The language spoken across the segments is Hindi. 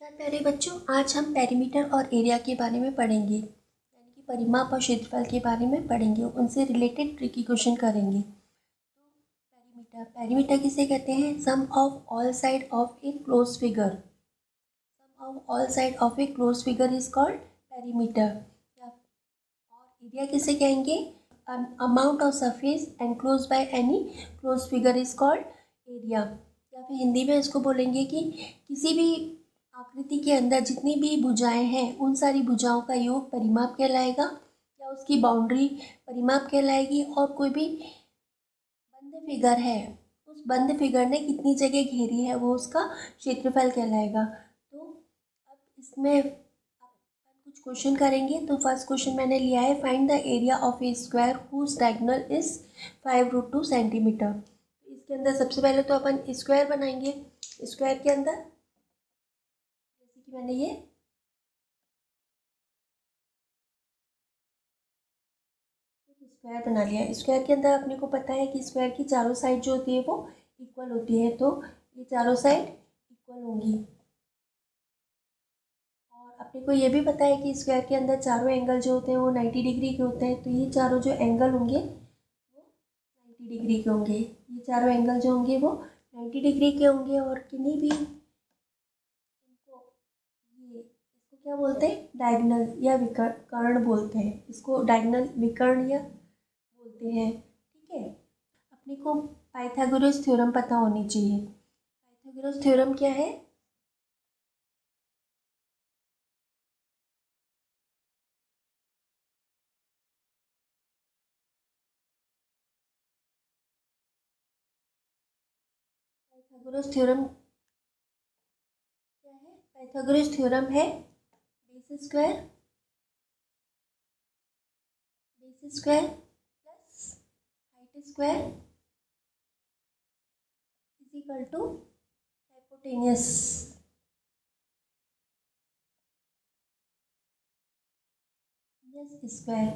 नमस्कार प्यारे बच्चों, आज हम पेरीमीटर और एरिया के बारे में पढ़ेंगे, यानी कि परिमाप और क्षेत्रफल के बारे में पढ़ेंगे। उनसे रिलेटेड ट्रिकी क्वेश्चन करेंगे। तो पेरीमीटर किसे कहते हैं? Sum of all side of a close figure. Sum of all side of a close figure is called perimeter. और एरिया किसे कहेंगे? Amount of surface enclose by any close figure is called area. या फिर हिंदी में इसको बोलेंगे कि किसी भी आकृति के अंदर जितनी भी भुजाएं हैं उन सारी भुजाओं का योग परिमाप कहलाएगा, या उसकी बाउंड्री परिमाप कहलाएगी। और कोई भी बंद फिगर है, उस बंद फिगर ने कितनी जगह घेरी है वो उसका क्षेत्रफल कहलाएगा। तो अब इसमें अपन कुछ क्वेश्चन करेंगे। तो फर्स्ट क्वेश्चन मैंने लिया है, find the area of a square whose diagonal is 5√2 centimetre. तो इसके अंदर सबसे पहले तो अपन स्क्वायर बनाएंगे। स्क्वायर के अंदर मैंने ये स्क्वायर बना लिया। स्क्वायर के अंदर अपने को पता है कि स्क्वायर की चारों साइड जो होती है वो इक्वल होती है, तो ये चारों साइड इक्वल होंगी। और अपने को ये भी पता है कि स्क्वायर के अंदर चारों एंगल जो होते हैं वो 90 डिग्री के होते हैं, तो ये चारों जो एंगल होंगे वो 90 डिग्री के होंगे। ये चारों एंगल जो होंगे वो 90 डिग्री के होंगे। और किन्हीं भी इसको क्या बोलते हैं? डायगोनल या विकर्ण बोलते हैं। इसको डायगोनल विकर्ण या बोलते हैं। ठीक है, अपने को पाइथागोरस थ्योरम पता होनी चाहिए। पाइथागोरस थ्योरम क्या है? पाइथागोरस थ्योरम क्या है? पाइथागोरस थ्योरम है base square plus height square is equal to hypotenuse. Square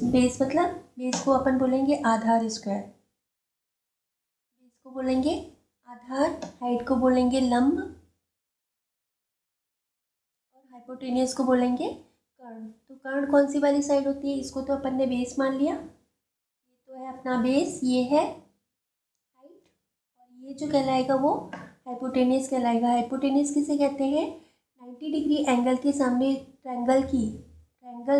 base मतलब बेस को अपन बोलेंगे आधार स्क्वायर। बेस को बोलेंगे आधार, हाइट को बोलेंगे लंब, और हाइपोटेनियस को बोलेंगे कर्ण। तो कर्ण कौन सी वाली साइड होती है? इसको तो अपन ने बेस मान लिया, ये तो है अपना बेस, ये है हाइट, और ये जो कहलाएगा वो हाइपोटेनियस कहलाएगा। हाइपोटेनियस किसे कहते हैं? 90 डिग्री एंगल के सामने ट्रायंगल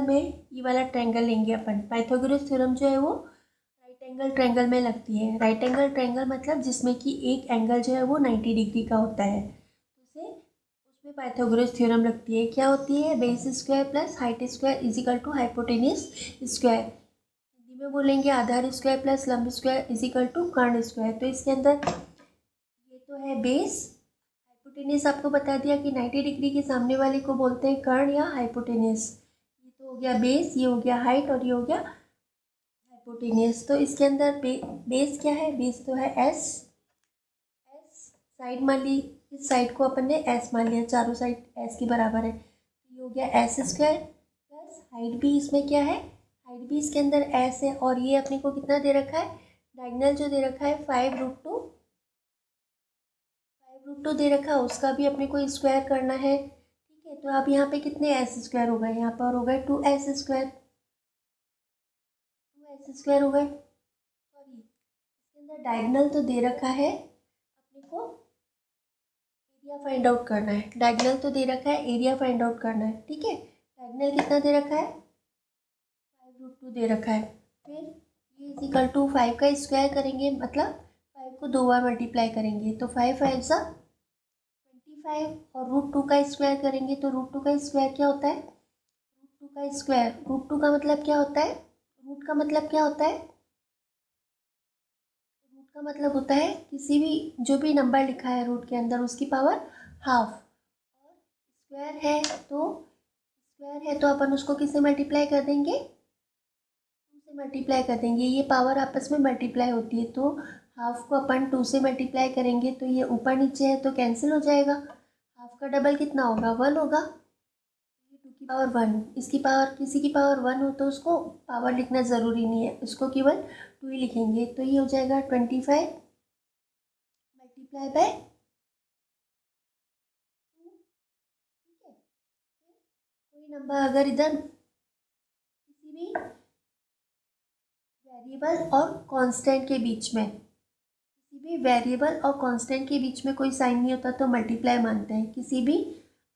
में ये वाला ट्रायंगल लेंगे अपन। पाइथागोरस थ्योरम जो है वो राइट एंगल ट्रायंगल में लगती है। राइट एंगल ट्रायंगल मतलब जिसमें कि एक एंगल जो है वो 90 डिग्री का होता है, तो उसमें पाइथागोरस थ्योरम लगती है। क्या होती है? Base square plus height square is equal to hypotenuse square. Hindi में बोलेंगे आधार स्क्वायर प्लस लंब स्क्वायर इज इक्वल टू कर्ण स्क्वायर। तो इसके अंदर ये तो है बेस, हाइपोटेनियस आपको बता दिया कि 90 डिग्री के सामने वाले को बोलते हैं कर्ण या हाइपोटेनियस। ये तो हो गया बेस, ये हो गया हाइट, और ये हो गया हाइपोटेनियस। तो इसके अंदर बेस क्या है? बेस तो है एस साइड मान ली, इस साइड को अपन ने एस मान लिया, चारों साइड एस के बराबर है, तो ये हो गया एस स्क्वायर प्लस हाइट भी इसमें क्या है? हाइट भी इसके अंदर एस है। और ये अपने को कितना दे रखा है? डायगोनल जो दे रखा है 5√2 दे रखा है, उसका भी अपने को स्क्वायर करना है। ठीक है, तो अब यहाँ पे कितने एस स्क्वायर हो गए? यहाँ पर हो गए 2s स्क्वायर हो गए। सॉरी, इसके अंदर डायगोनल तो दे रखा है, अपने को एरिया फाइंड आउट करना है। डायगोनल तो दे रखा है, एरिया फाइंड आउट करना है। ठीक है, डायगोनल कितना दे रखा है? 5√2 दे रखा है। फिर ये इज इक्वल टू 5 का स्क्वायर करेंगे, मतलब 5 को 2 बार मल्टीप्लाई करेंगे, तो 5 5 सा 25, और √2 का स्क्वायर करेंगे तो √2 का स्क्वायर क्या होता है? √2 का मतलब क्या होता है? रूट का मतलब क्या होता है? रूट का मतलब होता है किसी भी जो भी नंबर लिखा है रूट के अंदर उसकी पावर हाफ। और स्क्वायर है तो अपन उसको किससे मल्टीप्लाई कर देंगे? 2 से मल्टीप्लाई कर देंगे। ये पावर आपस में मल्टीप्लाई होती है, तो हाफ को अपन 2 से मल्टीप्लाई करेंगे तो ये ऊपर नीचे है तो कैंसिल हो जाएगा। हाफ का डबल कितना होगा? 1 होगा। ये 2 की पावर 1, इसकी पावर किसी की पावर 1 हो तो उसको पावर लिखना ज़रूरी नहीं है, उसको केवल 2 ही लिखेंगे। तो ये हो जाएगा 25 मल्टीप्लाई बाय नंबर अगर इधर किसी भी वेरिएबल और कांस्टेंट के बीच में, किसी भी वेरिएबल और कांस्टेंट के बीच में कोई साइन नहीं होता तो मल्टीप्लाई मानते हैं। किसी भी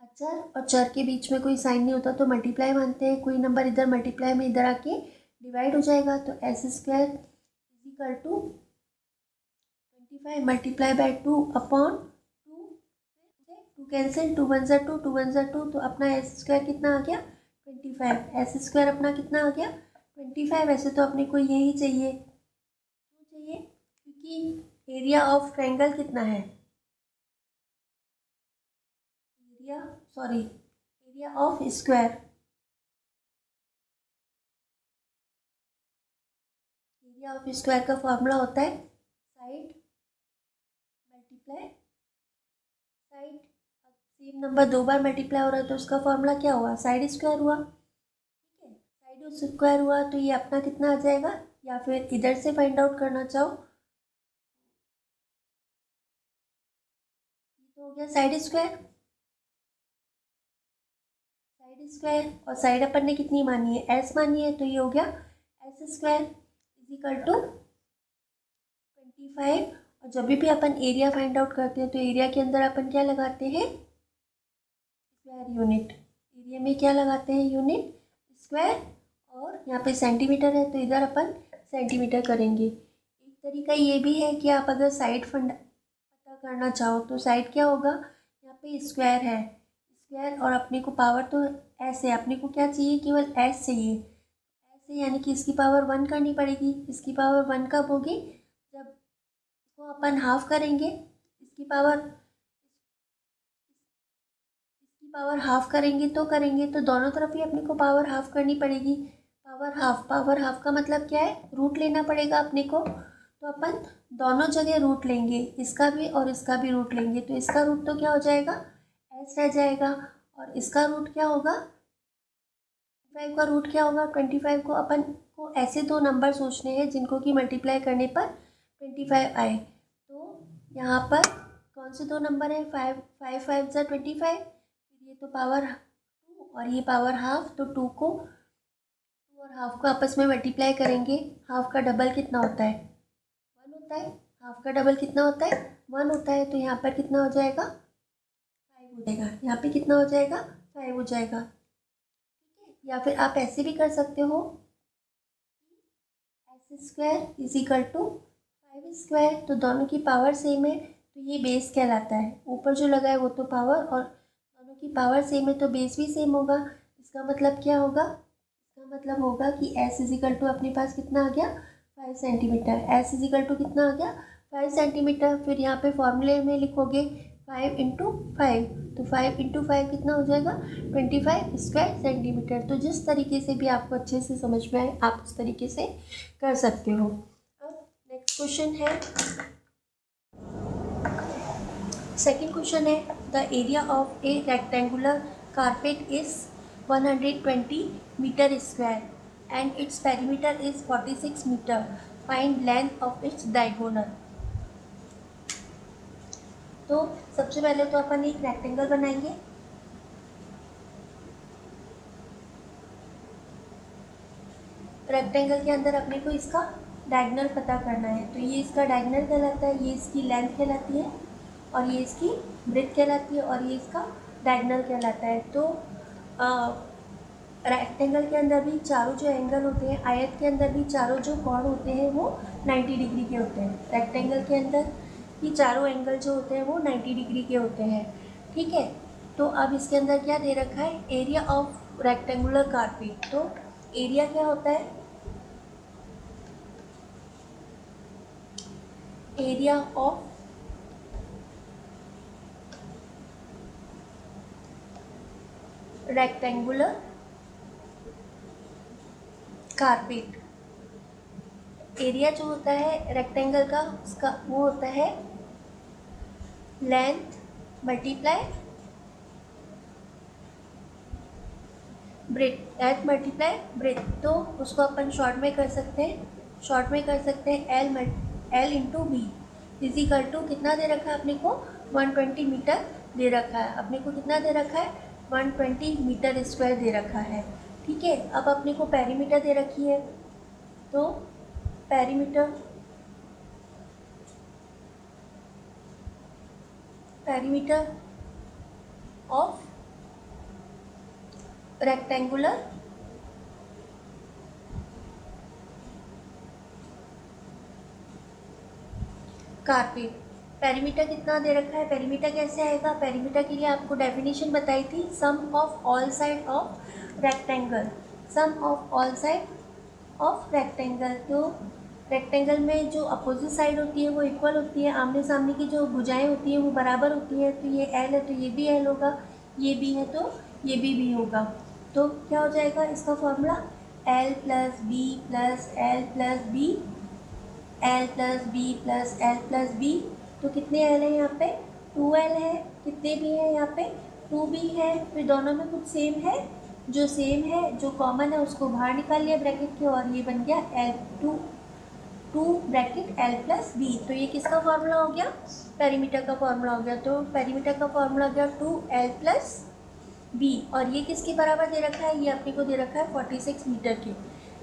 अचर और चर के बीच में कोई साइन नहीं होता तो मल्टीप्लाई मानते हैं। कोई नंबर इधर मल्टीप्लाई में इधर आके डिवाइड हो जाएगा तो S square is equal to 25 multiply by 2 upon 2 cancel, 2 one ज़ा 2, 2 वन ज़ा 2, तो अपना एस स्क्वायर कितना आ गया 25। एस स्क्वायर अपना कितना आ गया 25। वैसे तो अपने को यही चाहिए, क्यों चाहिए, क्योंकि एरिया ऑफ ट्रायंगल कितना है, area of square, area of square का फॉर्मूला होता है side multiply side. Same number दो बार मल्टीप्लाई हो रहा है तो उसका फॉर्मूला क्या हुआ, साइड स्क्वायर हुआ। ठीक है, साइड स्क्वायर हुआ तो ये अपना कितना आ जाएगा, या फिर इधर से फाइंड आउट करना चाहो, ये तो हो गया साइड स्क्वायर, और साइड अपन ने कितनी मानी है, एस मानी है, तो ये हो गया S square is equal to 25। और जब भी अपन एरिया फाइंड आउट करते हैं तो एरिया के अंदर अपन क्या लगाते हैं, स्क्वायर यूनिट। एरिया में क्या लगाते हैं, यूनिट स्क्वायर, और यहाँ पे सेंटीमीटर है तो इधर अपन सेंटीमीटर करेंगे। एक तरीका ये भी है कि आप अगर साइड पता करना चाहो तो साइड क्या होगा, यहाँ पे स्क्वायर है, स्क्वायर और अपने को पावर तो एस है, अपने को क्या चाहिए, केवल एस चाहिए। एस है यानी कि इसकी पावर 1 करनी पड़ेगी। इसकी पावर 1 कब होगी, जब इसको अपन हाफ करेंगे, इसकी पावर हाफ करेंगे तो दोनों तरफ ही अपने को पावर हाफ करनी पड़ेगी। पावर हाफ का मतलब क्या है, रूट लेना पड़ेगा अपने को, तो अपन दोनों जगह रूट लेंगे, इसका भी और इसका भी रूट लेंगे, तो इसका रूट तो क्या हो जाएगा, एस रह जाएगा, और इसका रूट क्या होगा, 25 का रूट क्या होगा 25 को अपन को ऐसे दो नंबर सोचने हैं जिनको कि मल्टीप्लाई करने पर 25 आए। तो यहाँ पर कौन से दो नंबर है, 5 5 ज़ा 25, फिर ये तो पावर 2 और ये पावर हाफ, तो 2 और हाफ को आपस में मल्टीप्लाई करेंगे। हाफ का डबल कितना होता है, 1 होता है। हाफ का डबल कितना होता है, 1 होता है, तो यहाँ पर कितना हो जाएगा, 5 हो जाएगा। यहाँ पे कितना हो जाएगा, 5 हो जाएगा। ठीक है, या फिर आप ऐसे भी कर सकते हो, S square is equal to 5 square, तो दोनों की पावर सेम है तो ये बेस कहलाता है। ऊपर जो लगा है वो तो पावर, और दोनों की पावर सेम है तो बेस भी सेम होगा। इसका मतलब क्या होगा, इसका मतलब होगा कि एस इज इक्वल टू अपने पास कितना आ गया, 5 centimetre. S is equal to कितना आ गया, 5 सेंटीमीटर। फिर यहाँ पे फॉर्मूले में लिखोगे 5 इंटू 5, तो 5 इंटू 5 कितना हो जाएगा, 25 स्क्वायर सेंटीमीटर। तो जिस तरीके से भी आपको अच्छे से समझ में आए आप उस तरीके से कर सकते हो। अब नेक्स्ट क्वेश्चन है, सेकंड क्वेश्चन है, the area of a rectangular carpet is 120 metre square and its perimeter is 46 metre, find length of its diagonal. तो सबसे पहले तो अपन एक रेक्टेंगल बनाएंगे। रेक्टेंगल के अंदर अपने को इसका डायगोनल पता करना है, तो ये इसका डायगोनल कहलाता है, ये इसकी लेंथ कहलाती है, और ये इसकी ब्रेथ कहलाती है, और ये इसका डायगोनल कहलाता है। तो रेक्टेंगल के अंदर भी चारों जो एंगल होते हैं, आयत के अंदर भी चारों जो कोण होते हैं वो 90 डिग्री के होते हैं। रेक्टेंगल के अंदर ये चारों एंगल जो होते हैं वो 90 डिग्री के होते हैं। ठीक है, तो अब इसके अंदर क्या दे रखा है, एरिया ऑफ रेक्टेंगुलर कारपेट। तो एरिया क्या होता है, area of rectangular carpet. Area जो होता है रेक्टेंगल का, उसका वो होता है length multiply breadth, length multiply breadth. तो उसको अपन शॉर्ट में कर सकते हैं, L into B is equal to कितना दे रखा है अपने को, 120 मीटर दे रखा है। अपने को कितना दे रखा है, 120 मीटर स्क्वायर दे रखा है। ठीक है, अब अपने को पेरीमीटर दे रखी है, तो perimeter of rectangular carpet. Perimeter कितना दे रखा है, पेरीमीटर कैसे आएगा? पेरीमीटर के लिए आपको डेफिनेशन बताई थी, sum of all side of rectangle, sum of all side of rectangle. तो रेक्टेंगल में जो अपोजिट साइड होती है वो इक्वल होती है, आमने सामने की जो भुजाएं होती हैं वो बराबर होती है। तो ये एल है तो ये भी एल होगा, ये बी है तो ये भी होगा। तो क्या हो जाएगा इसका formula? L plus B plus L plus B, L plus B plus L plus B. तो कितने एल है यहाँ पे? 2l है। कितने बी है यहाँ पे? 2b है। फिर दोनों में कुछ सेम है, जो सेम है जो कॉमन है उसको बाहर निकाल लिया ब्रैकेट के, और ये बन गया L2 bracket L plus B. तो ये किसका फॉर्मूला हो गया? पेरीमीटर का फॉर्मूला हो गया। तो पेरीमीटर का फॉर्मूला हो गया 2l प्लस बी। और ये किसके बराबर दे रखा है? ये अपने को दे रखा है 46 मीटर के।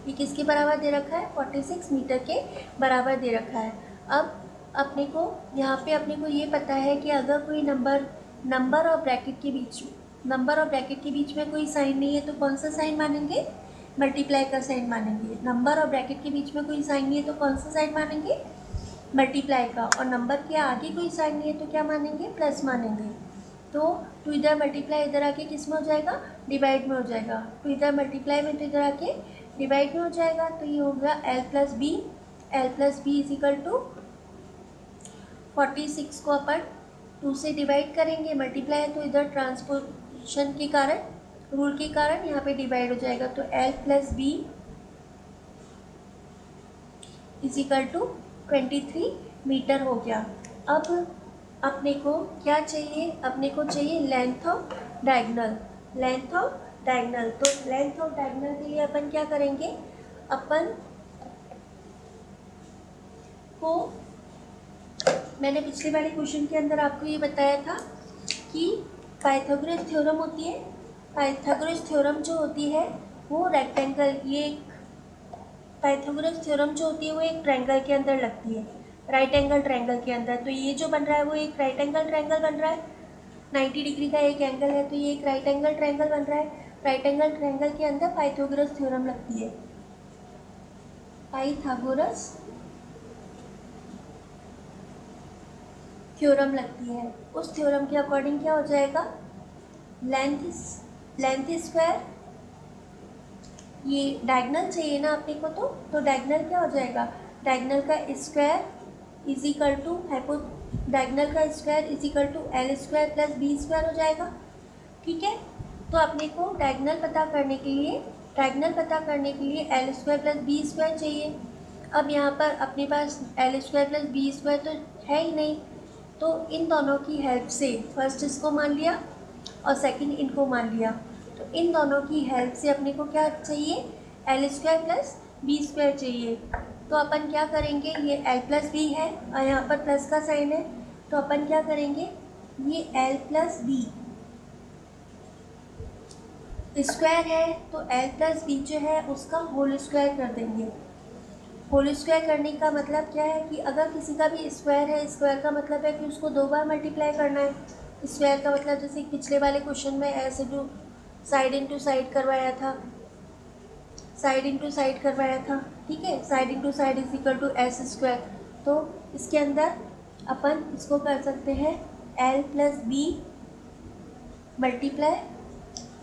ये किसके बराबर दे रखा है? 46 मीटर के बराबर दे रखा है। अब अपने को यहाँ पे अपने को ये पता है कि अगर कोई नंबर और ब्रैकेट के बीच में कोई साइन नहीं है तो कौन सा साइन मानेंगे? मल्टीप्लाई का साइन मानेंगे। नंबर और ब्रैकेट के बीच में कोई साइन नहीं है तो कौन सा साइन मानेंगे? मल्टीप्लाई का। और नंबर के आगे कोई साइन नहीं है तो क्या मानेंगे? प्लस मानेंगे। तो टू इधर मल्टीप्लाई इधर आके किस में हो जाएगा? डिवाइड में हो जाएगा। टू इधर मल्टीप्लाई में तो इधर आके डिवाइड में हो जाएगा। तो ये हो गया L plus B is equal to 46 को अपन 2 से डिवाइड करेंगे, मल्टीप्लाई है तो इधर ट्रांसपोजिशन के कारण, रूल के कारण यहाँ पे डिवाइड हो जाएगा। तो L plus B is equal to 23 metre हो गया। अब अपने को क्या चाहिए? अपने को चाहिए लेंथ ऑफ डायगोनल। तो लेंथ ऑफ डायगोनल के लिए अपन क्या करेंगे? अपन को मैंने पिछले वाले क्वेश्चन के अंदर आपको ये बताया था कि पाइथागोरस थ्योरम होती है। पाइथागोरस थ्योरम जो होती है वो रेक्टेंगल, पाइथागोरस थ्योरम जो होती है वो एक ट्रायंगल के अंदर लगती है, राइट एंगल ट्रायंगल के अंदर। तो ये जो बन रहा है वो एक राइट एंगल ट्रायंगल बन रहा है, 90 डिग्री का एक एंगल है, तो ये एक राइट एंगल ट्रायंगल बन रहा है। राइट एंगल ट्रायंगल के अंदर पाइथागोरस थ्योरम लगती है। पाइथागोरस थ्योरम लगती है। उस थ्योरम के अकॉर्डिंग क्या हो जाएगा? लेंथ स्क्वायर, ये डायगोनल चाहिए ना अपने को, तो डायगोनल क्या हो जाएगा? डायगोनल का square is equal to diagonal का square is equal to L square plus B square हो जाएगा। ठीक है, तो अपने को डायगोनल पता करने के लिए L square plus B square चाहिए। अब यहाँ पर अपने पास L square plus B square तो है ही नहीं, तो इन दोनों की हेल्प से फर्स्ट इसको मान लिया और सेकंड इनको मान लिया। तो इन दोनों की हेल्प से अपने को क्या चाहिए? L square plus B square चाहिए। तो अपन क्या करेंगे? ये एल प्लस बी है और यहाँ पर प्लस का साइन है, तो अपन क्या करेंगे? ये एल प्लस बी स्क्वायर है तो एल प्लस बी जो है उसका होल स्क्वायर कर देंगे। होल स्क्वायर करने का मतलब क्या है कि अगर किसी का भी स्क्वायर है, स्क्वायर का मतलब है कि उसको 2 बार मल्टीप्लाई करना है। स्क्वायर का मतलब जैसे पिछले वाले क्वेश्चन में ऐसे जो साइड इंटू साइड करवाया था, ठीक है, side into side is equal to S square. तो इसके अंदर अपन इसको कर सकते हैं L plus B multiply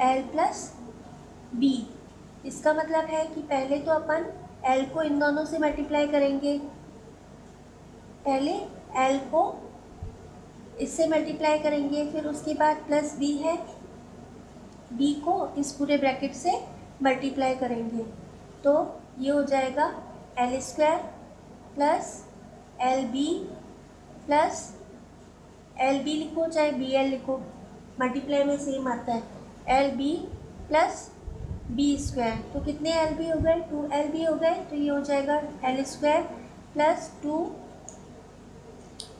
L plus B. इसका मतलब है कि पहले तो अपन एल को इन दोनों से मल्टीप्लाई करेंगे, पहले एल को इससे मल्टीप्लाई करेंगे, फिर उसके बाद प्लस बी है, बी को इस पूरे ब्रैकेट से मल्टीप्लाई करेंगे। तो ये हो जाएगा L square plus L B plus L B लिखो चाहे बी एल लिखो, मल्टीप्लाई में सेम आता है, L B plus B square. तो कितने एल बी हो गए? 2 LB हो गए। तो ये हो जाएगा L square plus 2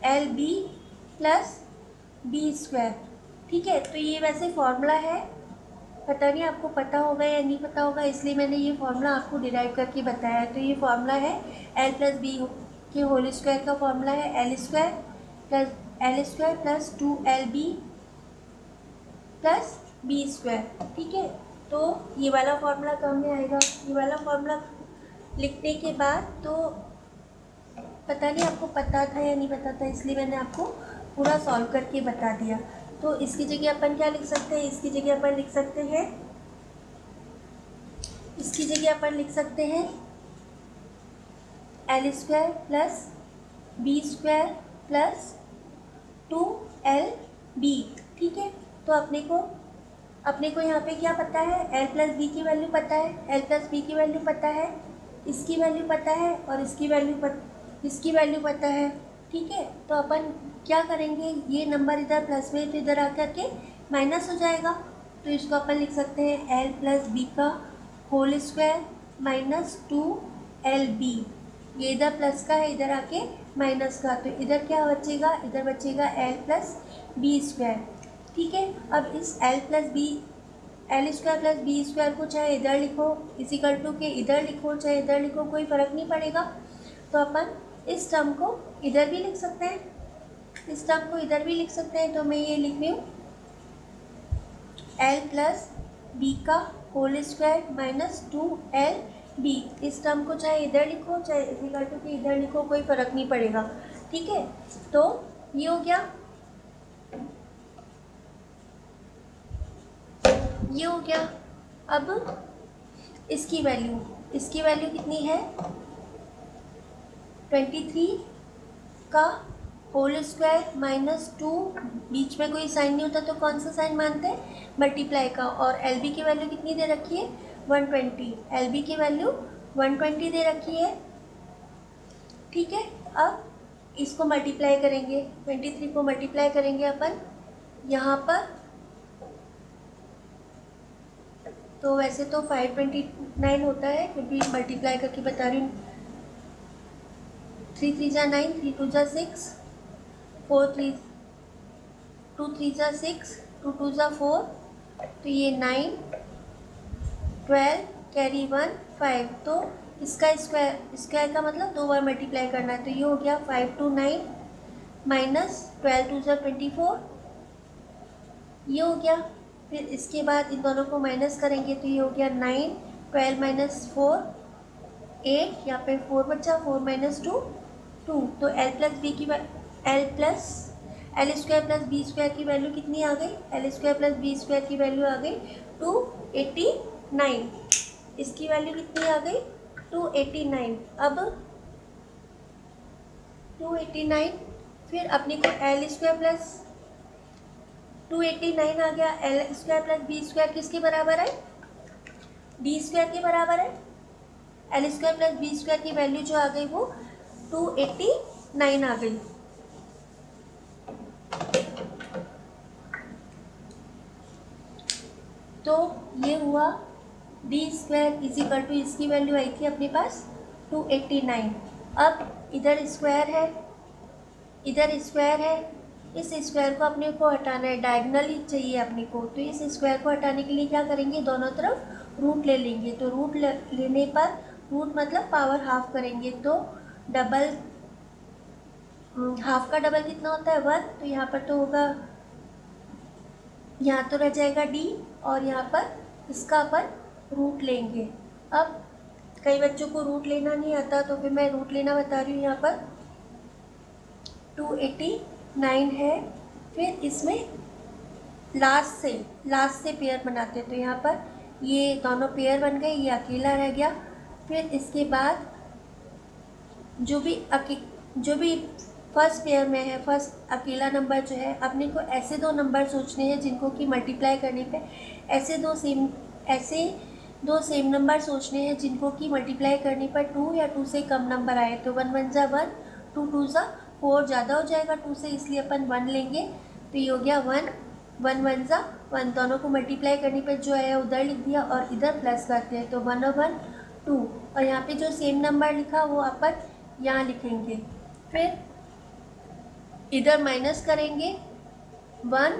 LB plus B square. ठीक है, तो ये वैसे फॉर्मूला है, पता नहीं आपको पता होगा या नहीं पता होगा, इसलिए मैंने ये फॉर्मूला आपको डिराइव करके बताया है। तो ये फॉर्मूला है एल प्लस बी के होल स्क्वायर का फॉर्मूला है L square plus 2LB plus B square. ठीक है, तो ये वाला फॉर्मूला काम में आएगा। ये वाला फॉर्मूला लिखने के बाद तो पता नहीं आपको पता था या नहीं पता था, इसलिए मैंने आपको पूरा सॉल्व करके बता दिया। तो इसकी जगह अपन क्या लिख सकते हैं, इसकी जगह अपन लिख सकते हैं, इसकी जगह अपन लिख सकते हैं L square plus B square plus 2LB। ठीक है, तो अपने को यहाँ पे क्या पता है, एल प्लस बी की वैल्यू पता है, एल प्लस बी की वैल्यू पता है, इसकी वैल्यू पता है और इसकी वैल्यू पता है। ठीक है, तो अपन क्या करेंगे, ये नंबर इधर प्लस में तो इधर आकर के माइनस हो जाएगा, तो इसको अपन लिख सकते हैं एल प्लस बी का होल स्क्वायर माइनस 2LB। ये इधर प्लस का है, इधर आके माइनस का, तो इधर क्या बचेगा, इधर बचेगा एल प्लस बी स्क्वायर। ठीक है, अब इस L square plus B square को चाहे इधर लिखो इजिकल टू के इधर लिखो, चाहे इधर लिखो, कोई फ़र्क नहीं पड़ेगा। तो अपन इस टर्म को इधर भी लिख सकते हैं, इस टर्म को इधर भी लिख सकते हैं। तो मैं ये लिख रही हूँ एल प्लस बी का होल स्क्वायर माइनस 2LB। इस टर्म को चाहे इधर लिखो चाहे इजिकल टू के इधर लिखो, कोई फ़र्क नहीं पड़ेगा। ठीक है, तो ये हो गया, ये हो गया। अब इसकी वैल्यू कितनी है, 23 का होल स्क्वायर माइनस 2, बीच में कोई साइन नहीं होता तो कौन सा साइन मानते हैं, मल्टीप्लाई का। और LB की वैल्यू कितनी दे रखी है, 120। LB की वैल्यू 120 दे रखी है। ठीक है, अब इसको मल्टीप्लाई करेंगे, 23 को मल्टीप्लाई करेंगे अपन यहाँ पर, तो वैसे तो 529 होता है, फिर भी मल्टीप्लाई करके बता रही हूँ। 3 3 जा 9, 3 2 जा 6, 4 3 2 3 जा 6, 2 2 जा 4, तो ये 9 12 कैरी 1 5, तो इसका स्क्वायर का मतलब 2 बार मल्टीप्लाई करना है। तो ये हो गया 529 माइनस 12 2 जा 24, ये हो गया। फिर इसके बाद इन दोनों को माइनस करेंगे तो ये हो गया 9 12 माइनस 4 8, यहाँ पे 4 बचा, 4 माइनस 2 2। तो L square plus B square की वैल्यू कितनी आ गई, L square plus B square की वैल्यू आ गई 289। इसकी वैल्यू कितनी आ गई, 289। अब 289, फिर अपने को एल स्क्वायर प्लस 289 आ गया, L square plus B square किसके बराबर है, डी स्क्वायर के बराबर है। L square plus B square की वैल्यू जो आ गई वो 289 आ गई। तो ये हुआ डी स्क्वायर इजिकल टू, इसकी वैल्यू आई थी अपने पास 289। अब इधर स्क्वायर है, इधर स्क्वायर है, इस स्क्वायर को अपने को हटाना है, डायगनली चाहिए अपने को। तो इस स्क्वायर को हटाने के लिए क्या करेंगे, दोनों तरफ रूट ले लेंगे। तो रूट लेने पर, रूट मतलब पावर हाफ करेंगे, तो डबल, हाफ का डबल कितना होता है 1, तो यहाँ पर तो होगा, यहाँ तो रह जाएगा d, और यहाँ पर इसका अपन रूट लेंगे। अब कई बच्चों को रूट लेना नहीं आता, तो फिर मैं रूट लेना बता रही हूँ। यहाँ पर 289 है, फिर इसमें लास्ट से पेयर बनाते हैं, तो यहाँ पर ये दोनों पेयर बन गए, ये अकेला रह गया। फिर इसके बाद जो भी फर्स्ट पेयर में है, फर्स्ट अकेला नंबर जो है, अपने को ऐसे दो नंबर सोचने हैं जिनको कि मल्टीप्लाई करने पे ऐसे दो सेम नंबर सोचने हैं जिनको कि मल्टीप्लाई करने पर 2 या 2 से कम नंबर आए। तो 1 1 जा 1, 2 2 जा 4, ज़्यादा हो जाएगा 2 से, इसलिए अपन 1 लेंगे। तो ये हो गया 1 1 1 जा 1, दोनों को मल्टीप्लाई करने पर जो है उधर लिख दिया और इधर प्लस करते हैं, तो 1 और 1 2, और यहाँ पे जो सेम नंबर लिखा वो अपन यहाँ लिखेंगे। फिर इधर माइनस करेंगे 1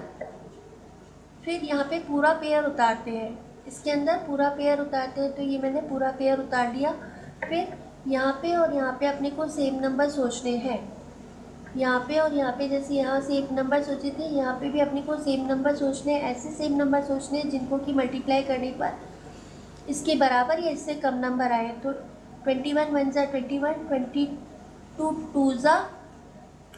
फिर यहाँ पे पूरा पेयर उतारते हैं, इसके अंदर पूरा पेयर उतारते हैं। तो ये मैंने पूरा पेयर उतार लिया। फिर यहाँ पे और यहाँ पे अपने को सेम नंबर सोचने हैं। यहाँ पे और यहाँ पे जैसे यहाँ सेम नंबर सोचे थे, यहाँ पे भी अपने को सेम नंबर सोचने हैं। ऐसे सेम नंबर सोचने हैं जिनको कि मल्टीप्लाई करने पर इसके बराबर या इससे कम नंबर आए। तो 21 वन ज़ा 21, 22 टू ज़ा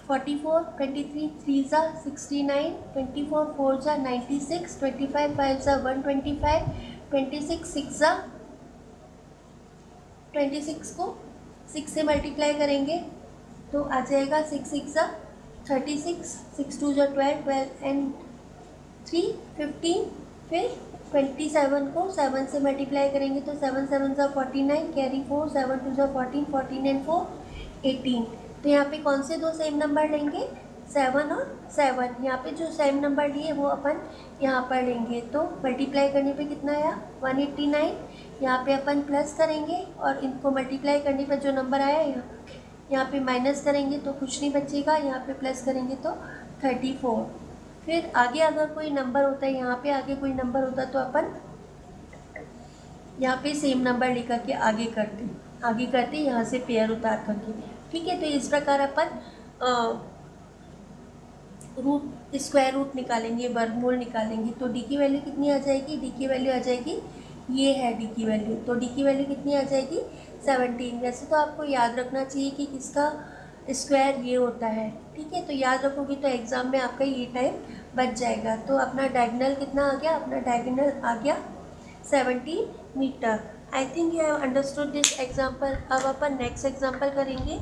44, 23 थ्री ज़ा 69, 24 फोर ज़ा 96, 25 फाइव ज़ा 125, 26 सिक्स ज़ा 26 को 6 से मल्टीप्लाई करेंगे तो आ जाएगा 6 सिक्स ज़ा 36, 6 टू ज़ा 12, 12 एंड 3 15। फिर 27 को 7 से मल्टीप्लाई करेंगे तो 7 7 ज़ा 49, कैरी 4, 7 टू ज़ा 14, 14 एंड 4 18। तो यहाँ पे कौन से दो सेम नंबर लेंगे, 7 और 7। यहाँ पे जो सेम नंबर लिए वो अपन यहाँ पर लेंगे। तो मल्टीप्लाई करने पे कितना आया 189। यहाँ पे अपन प्लस करेंगे और इनको मल्टीप्लाई करने पर जो नंबर आया यहाँ पे माइनस करेंगे तो कुछ नहीं बचेगा, यहाँ पे प्लस करेंगे तो 34। फिर आगे अगर कोई नंबर होता है, यहाँ पे आगे कोई नंबर होता तो अपन यहाँ पे सेम नंबर लेकर के आगे करते यहाँ से पेयर उतार करके। ठीक है, तो इस प्रकार अपन रूट स्क्वायर रूट निकालेंगे, वर्गमूल निकालेंगे। तो डी की वैल्यू कितनी आ जाएगी, डी की वैल्यू आ जाएगी, ये है डी की वैल्यू। तो डी की वैल्यू कितनी आ जाएगी 17। वैसे तो आपको याद रखना चाहिए कि किसका स्क्वायर ये होता है। ठीक है, तो याद रखोगे तो एग्ज़ाम में आपका ये टाइम बच जाएगा। तो अपना डायगोनल कितना आ गया, अपना डायगोनल आ गया 17 metre. I think you have understood this example. अब अपन नेक्स्ट एग्जाम्पल करेंगे।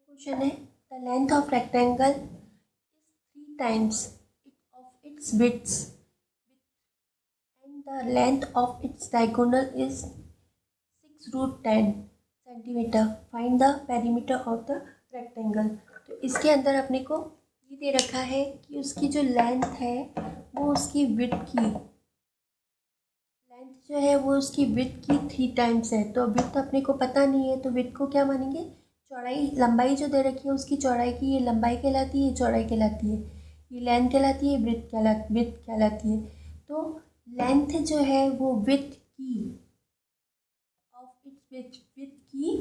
क्वेश्चन है the length of rectangle is 3 times of its width and the length of its diagonal is 6√10 centimetre. Find the perimeter of the rectangle. तो इसके अंदर अपने को ये दे रखा है कि उसकी जो लेंथ है वो उसकी विड्थ की लेंथ जो है वो उसकी विड्थ की 3 टाइम्स है। तो विड्थ अपने को पता नहीं है तो विड्थ को क्या मानेंगे, चौड़ाई, लंबाई जो दे रखी है उसकी चौड़ाई की, ये लंबाई कहलाती है, ये चौड़ाई कहलाती है, ये लेंथ कहलाती है, विड्थ कहलाती है। तो लेंथ जो है वो विड्थ की ऑफ इट्स विड्थ की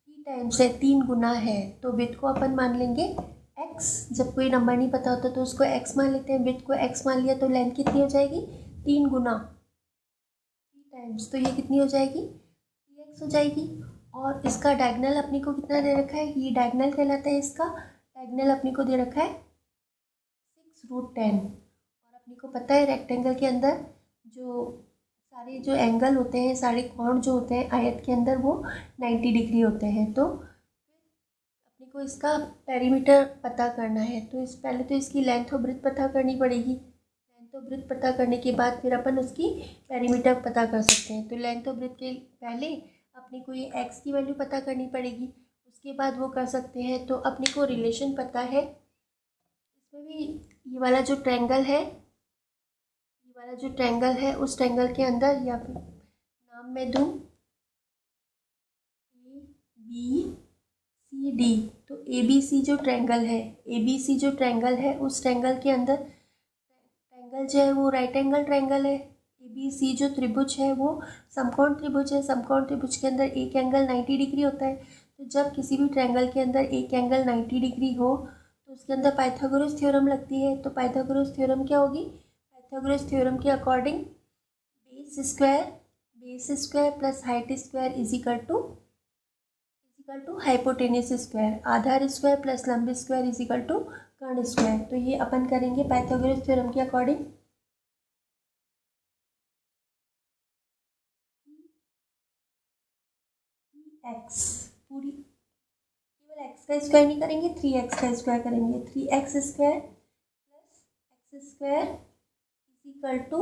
3 टाइम्स है, 3 गुना है। तो विड्थ को अपन मान लेंगे x। जब कोई नंबर नहीं पता होता तो उसको x मान लेते हैं। विड्थ को x मान लिया तो लेंथ कितनी हो जाएगी 3 गुना 3 टाइम्स। तो ये कितनी हो जाएगी 3x हो जाएगी। और इसका डायगोनल अपने को कितना दे रखा है, ये डायगोनल कहलाता है। इसका डायगोनल अपने को दे रखा है 6√10। और अपने को पता है रेक्टेंगल के अंदर सारे जो एंगल होते हैं, सारे कोण जो होते हैं आयत के अंदर वो 90 डिग्री होते हैं। तो अपने को इसका पेरीमीटर पता करना है। तो पहले तो इसकी लेंथ और ब्रेड्थ पता करनी पड़ेगी। लेंथ और ब्रेड्थ पता करने के बाद फिर अपन उसकी पेरीमीटर पता कर सकते हैं। तो लेंथ और ब्रेड्थ के पहले अपने को ये x की वैल्यू पता करनी पड़ेगी, उसके बाद वो कर सकते हैं। तो अपने को रिलेशन पता है। इसमें भी ये वाला जो ट्रायंगल है उस ट्रायंगल के अंदर या फिर नाम मैं दूँ ABCD। तो ABC जो ट्रायंगल है उस ट्रायंगल के अंदर ट्रायंगल जो है वो राइट एंगल ट्रायंगल है। ABC जो त्रिभुज है वो समकोण त्रिभुज है। समकोण त्रिभुज के अंदर एक एंगल 90 डिग्री होता है। तो जब किसी भी ट्रायंगल के अंदर एक एंगल 90 डिग्री हो तो उसके अंदर पाइथागोरस थ्योरम लगती है। तो पाइथागोरस थ्योरम क्या होगी, पाइथागोरस थ्योरम के according base square plus height square is equal to hypotenuse square. आधार स्क्वायर प्लस लंब स्क्वायर इज इक्वल टू कर्ण स्क्वायर। तो ये अपन करेंगे पाइथागोरस थ्योरम के अकॉर्डिंग। एक्स पूरी केवल एक्स का स्क्वायर नहीं करेंगे, 3x का स्क्वायर करेंगे। 3x square plus x square is equal to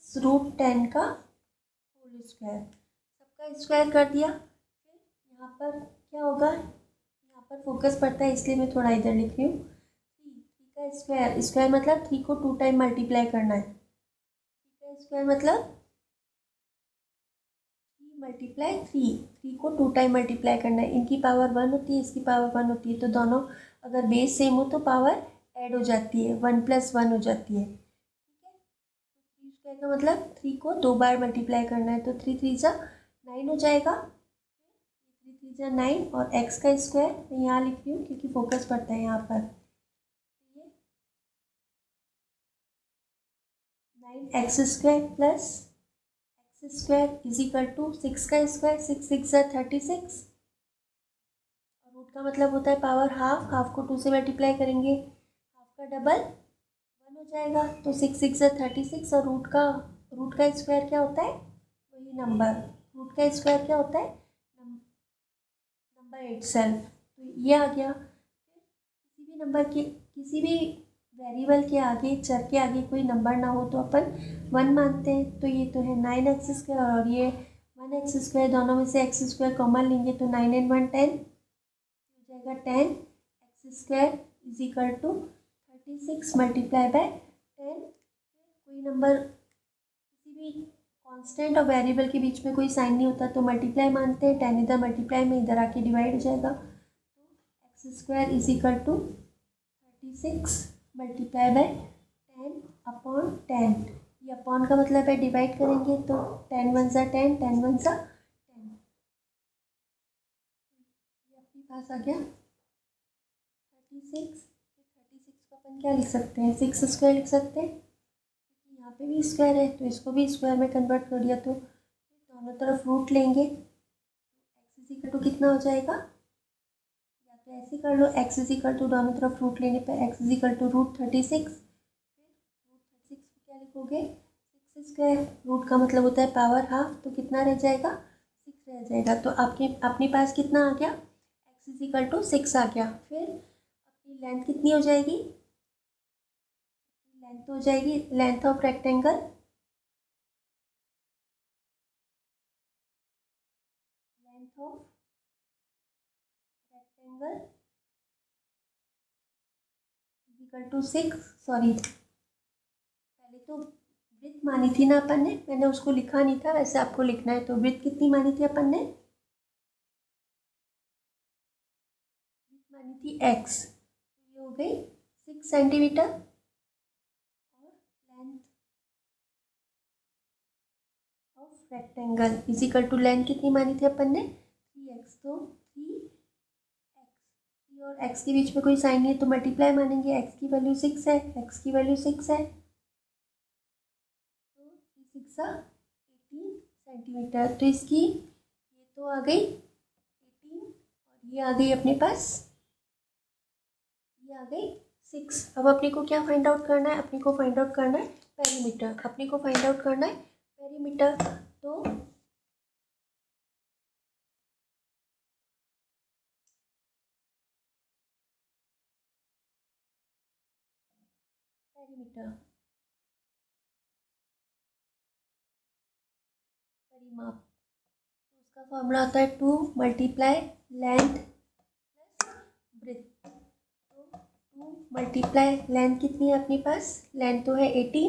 6√10 का होल स्क्वायर। सबका स्क्वायर कर दिया। फिर यहाँ पर क्या होगा, यहाँ पर फोकस पड़ता है इसलिए मैं थोड़ा इधर लिख रही हूँ। 3 का स्क्वायर मतलब 3 को 2 टाइम मल्टीप्लाई करना है। 3 का स्क्वायर मतलब 3 मल्टीप्लाई थ्री को 2 टाइम मल्टीप्लाई करना है। इनकी पावर 1 होती है, इसकी पावर 1 होती है, तो दोनों अगर बेस सेम हो तो पावर ऐड हो जाती है, 1 + 1 हो जाती है। ठीक है, तो 3 स्क्वायर का मतलब 3 को 2 बार मल्टीप्लाई करना है, तो 3 3 जा 9 हो जाएगा। 3 3 जा 9 और x का स्क्वायर मैं यहाँ लिख रही हूँ क्योंकि फोकस पड़ता है यहाँ पर। 9x² plus x² is equal to 6 का स्क्वायर, 6 6 जा 36 और रूट का मतलब होता है पावर हाफ, हाफ को 2 से मल्टीप्लाई करेंगे, हाफ का डबल 1 हो जाएगा, तो 6 6 जा 36 और रूट का स्क्वायर क्या होता है, वही नंबर, रूट का स्क्वायर क्या होता है, नंबर इटसेल्फ। तो ये आ गया। फिर किसी भी नंबर के, किसी भी वेरिएबल के आगे, चर के आगे कोई नंबर ना हो तो अपन 1 मानते हैं, तो ये तो है 9x² और ये 1x², दोनों में से x² कॉमन लेंगे तो 9 and 1 10 हो जाएगा, 10x² is equal to 36 multiply by 10। कोई नंबर किसी भी कांस्टेंट और वेरिएबल के बीच में कोई साइन नहीं होता तो मल्टीप्लाई मानते हैं, 10 इधर मल्टीप्लाई में इधर आके डिवाइड हो जाएगा, तो x² is equal to 36 multiply by 10/10। ये अपॉन का मतलब है डिवाइड करेंगे, तो 10 1 जा 10, 10 1 जा 10, ये अपने पास आ गया 36। 36 को अपन क्या लिख सकते हैं, 6² लिख सकते हैं क्योंकि यहाँ पे भी स्क्वायर है, तो इसको भी स्क्वायर में कन्वर्ट कर दिया, तो दोनों तरफ रूट लेंगे, तो x इज इक्वल टू कितना हो जाएगा, या तो ऐसे कर लो, x इज इक्वल टू दोनों तरफ रूट लेने पर x इज इक्वल टू √36, फिर √36 को क्या लिखोगे, 6², रूट का मतलब होता है पावर हाफ, तो कितना रह जाएगा, 6 रह जाएगा, तो आपके अपने पास कितना आ गया, x इज इक्वल टू 6 आ गया। फिर अपनी लेंथ कितनी हो जाएगी, लेंथ हो जाएगी, length of rectangle, length of rectangle is equal to 6, sorry पहले तो वृत्त मानी थी ना अपन ने, मैंने उसको लिखा नहीं था, वैसे आपको लिखना है, तो वृत्त कितनी मानी थी अपन ने, वृत्त मानी थी x, तो ये हो गई 6 सेंटीमीटर, और length of rectangle is equal to length कितनी मानी थी अपन ने, 3x, तो 3 और x के बीच में कोई साइन नहीं है तो मल्टीप्लाई मानेंगे, x की वैल्यू 6 है, x की वैल्यू 6 है, तो 3 6 18 सेंटीमीटर, तो इसकी ये तो आ गई 18 और ये आ गई अपने पास, ये आ गई 6। अब अपने को क्या फाइंड आउट करना है, अपने को फाइंड आउट करना है पेरीमीटर, अपने को फाइंड आउट करना है पेरीमीटर, तो पेरीमीटर परिमाप, तो उसका फॉर्मूला होता है 2 मल्टीप्लाई लेंथ प्लस ब्रेथ, तो 2 मल्टीप्लाई लेंथ कितनी है अपने पास, लेंथ तो है 18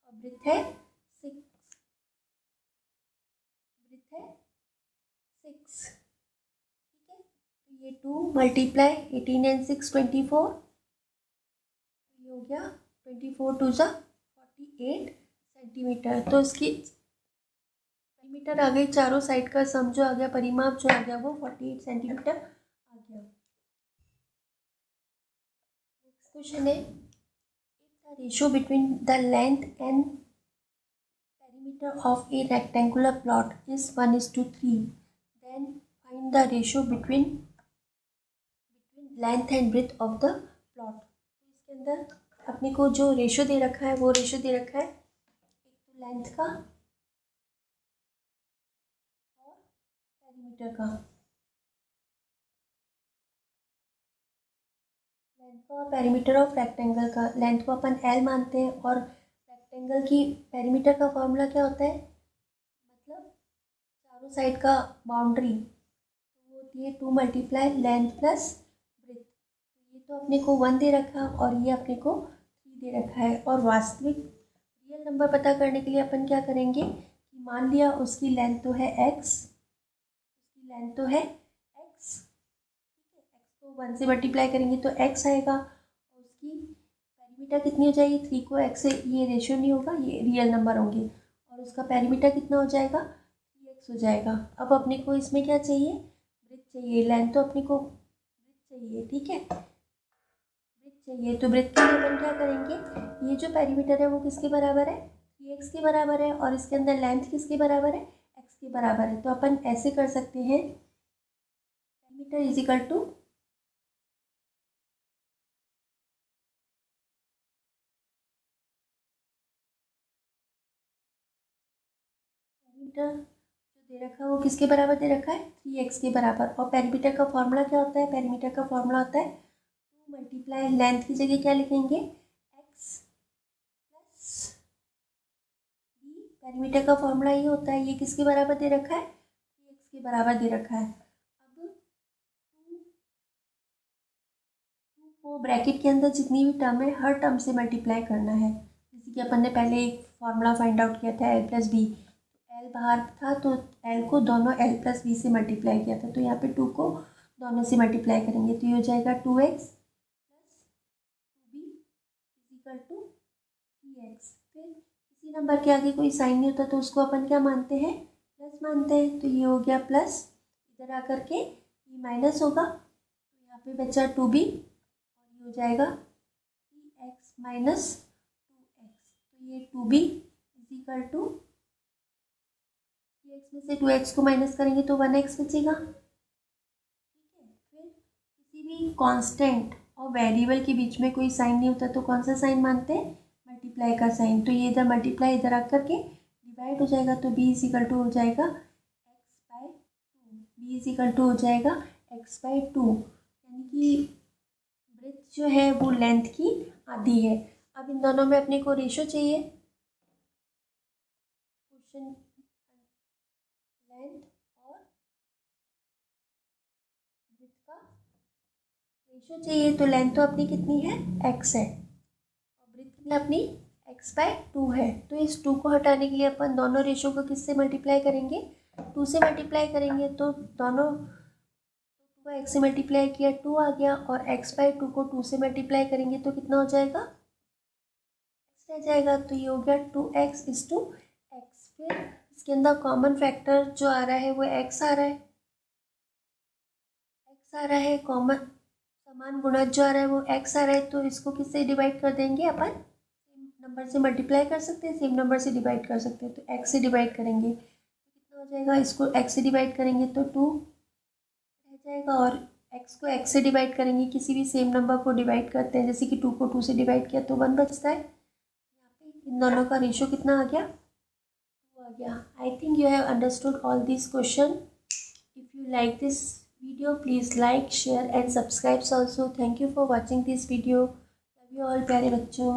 और ब्रेथ है 6, ब्रेथ है 6, ठीक है, तो ये 2 मल्टीप्लाई 18 and 6 24, तो ये हो गया 24 2 जा 48 सेंटीमीटर, तो इसकी पेरीमीटर आ गई, चारों साइड का सम जो आ गया, परिमाप जो आ गया वो 48 सेंटीमीटर आ गया। नेक्स्ट क्वेश्चन है, if the ratio between the length and perimeter of a rectangular plot is 1:3, then find the ratio between length and breadth of the plot. तो इसके अंदर अपने को जो रेशियो दे रखा है वो रेशियो दे रखा है, एक तो लेंथ का और पेरीमीटर का, लेंथ का और पेरीमीटर ऑफ रेक्टेंगल का, लेंथ को अपन L मानते हैं और रेक्टेंगल की पेरीमीटर का फॉर्मूला क्या होता है, मतलब चारों साइड का बाउंड्री, तो वो होती है 2 मल्टीप्लाई लेंथ प्लस ब्रेथ, तो ये तो अपने को 1 दे रखा है और ये अपने को 3 दे रखा है, और वास्तविक रियल नंबर पता करने के लिए अपन क्या करेंगे कि मान लिया उसकी लेंथ तो है x, उसकी लेंथ तो है x, ठीक है। x को 1 से मल्टीप्लाई करेंगे तो x आएगा, और उसकी पेरीमीटर कितनी हो जाएगी, 3 को x से, ये रेशियो नहीं होगा, ये रियल नंबर होंगे, और उसका पेरीमीटर कितना हो जाएगा, 3x हो जाएगा। अब अपने को इसमें क्या चाहिए, ब्रेथ चाहिए, लेंथ तो अपने को ब्रेथ चाहिए, ठीक है, ब्रेथ चाहिए। तो ब्रेथ के लिए अपन क्या करेंगे, ये जो पेरीमीटर है वो किसके बराबर है, 3x के बराबर है, और इसके अंदर लेंथ किसके बराबर है, x के बराबर है। तो अपन ऐसे कर सकते हैं, perimeter is equal to perimeter जो दे रखा है वो किसके बराबर दे रखा है, 3x के बराबर। और पेरीमीटर का फॉर्मूला क्या होता है, पेरीमीटर का फॉर्मूला होता है 2 मल्टीप्लाई लेंथ की जगह क्या लिखेंगे, x प्लस b। पेरीमीटर का फॉर्मूला ये होता है, ये किसके बराबर दे रखा है, 3x के बराबर दे रखा है। अब 2 को ब्रैकेट के अंदर जितनी भी टर्म है हर टर्म से मल्टीप्लाई करना है। जैसे कि अपन ने पहले एक फॉर्मूला फाइंड आउट किया था l प्लस बी, एल बाहर था तो एल को दोनों एल प्लस बी से मल्टीप्लाई किया था, तो यहाँ पे 2 को दोनों से मल्टीप्लाई करेंगे तो ये हो जाएगा 2x plus 2b is equal to 3x। फिर किसी नंबर के आगे कोई साइन नहीं होता तो उसको अपन क्या मानते हैं, प्लस मानते हैं, तो ये हो गया प्लस, इधर आकर के ये माइनस होगा, तो यहाँ पे बचा 2b, और ये हो जाएगा 3x माइनस 2x, तो ये 2b is equal to 3x में से 2x को माइनस करेंगे तो 1x बचेगा, ठीक है। फिर किसी भी कांस्टेंट और वेरिएबल के बीच में कोई साइन नहीं होता तो कौन सा साइन मानते हैं, मल्टीप्लाई का साइन, तो ये इधर मल्टीप्लाई इधर आकर के डिवाइड हो जाएगा, तो b इज इक्वल टू हो जाएगा x/2, b is equal to हो जाएगा x/2, यानी कि ब्रेथ जो है वो लेंथ की आधी है। अब इन दोनों में अपने को रेशो चाहिए, क्वेश्चन लेंथ और ब्रेथ का रेशो चाहिए, तो लेंथ तो अपनी कितनी है, x है, और ब्रेथ कितनी अपनी x/2 है। तो इस 2 को हटाने के लिए अपन दोनों रेशो को किससे मल्टीप्लाई करेंगे, 2 से मल्टीप्लाई करेंगे, तो दोनों 2 को x से मल्टीप्लाई किया 2 आ गया, और x/2 को 2 से मल्टीप्लाई करेंगे तो कितना हो जाएगा, x रह जाएगा, तो ये हो गया 2x इज टू x। फिर इसके अंदर कॉमन फैक्टर जो आ रहा है वो x आ रहा है, x आ रहा है, कॉमन समान गुणज जो आ रहा है वो x आ रहा है, तो इसको किससे डिवाइड कर देंगे अपन, सेम नंबर से मल्टीप्लाई कर सकते हैं, सेम नंबर से डिवाइड कर सकते हैं, तो x से डिवाइड करेंगे तो कितना हो जाएगा, इसको x से डिवाइड करेंगे तो 2 रह जाएगा, और x को x से डिवाइड करेंगे, किसी भी सेम नंबर को डिवाइड करते हैं, जैसे कि 2 को 2 से डिवाइड किया तो 1 बचता है, यहाँ पे इन दोनों का रेशो कितना आ गया, 2 आ गया। आई think you have understood all this question. If you like this video, please like, share and subscribe also. Thank you for watching this video. Love you all प्यारे बच्चों।